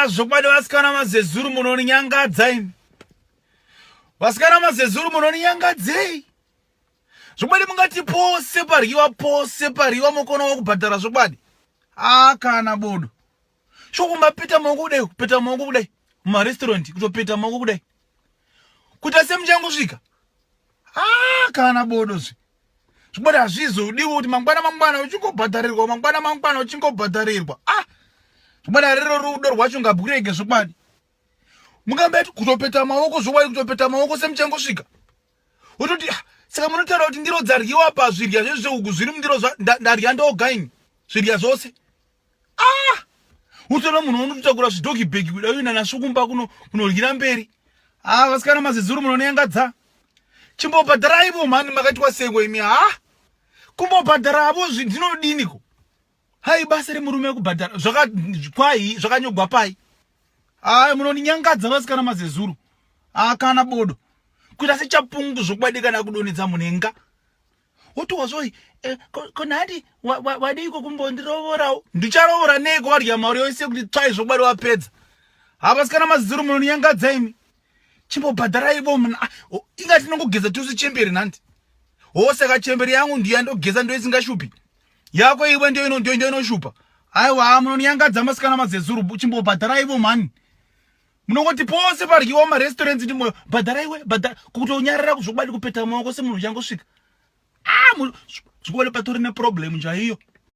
Zvokwadi vasikana MaZezuru munonyangadza imi. Vasikana MaZezuru munonyangadzei. Zvokwadi mungati pose pariwa mukono kubhadhara zvokwadi. Kana bodo. Shokumbapeta maoko kudai, kupeta maoko kudai. Mumarestaurant kutopeta maoko kudai. Kuita semuchangosvika. Kana bodo zve. Zvokwadi hazvizodiwi kuti mangwana uchingobhadharirwa, mangwana uchingobhadharirwa. Zvokwadi hariro rudo rwacho ngaburege zvokwadi. Mungambeti kutopeta maoko zvokwadi, kutopeta maoko semuchangosvika. Wototi saka munotaura kuti ndiro dzaryiwa pa zvirya zvezveuku zviri mundiro ndarya ndoga ini. Zvirya zvose. Utoona munhu unototakura zvidhogi bhegi kudai uina nasvokumba kunoryira mberi. Vasikana MaZezuru munonyangadza. Chimbobhadharaivo mhani makaitwa sengwe imi. Kumbobhadharavo zvinodiniko? Hai basa remurume kubhadhara zvakanyogwa pai. Munonyangadza vasikana MaZezuru. Kana bodo. Kuita sechapungu zvokwadi kana kudonedza munhenga. Wotowazoi konhandi wadiko kumbondirovorawo. Ndicharovora neiko warya mari yose kuti tsvai zvokwadi wapedza. Vasikana MaZezuru munonyangadza imi. Chimbobhadharaivo ingati tinongogeza tusi chemberi nhanti. Saka chemberi yangu ndiyo ndogeza ndo isingashupi. Yako iwe ndio inoshupa. Aiwa munonyangadza vasikana MaZezuru. Chimbobhadharaivo mani. Munongoti pose paryiwa marestaurants ndimo bhadharaiwe kutonyarara zvokwadi kupeta maoko semunhu uchangosvika. Zvokwadi patori neproblem chaiyo.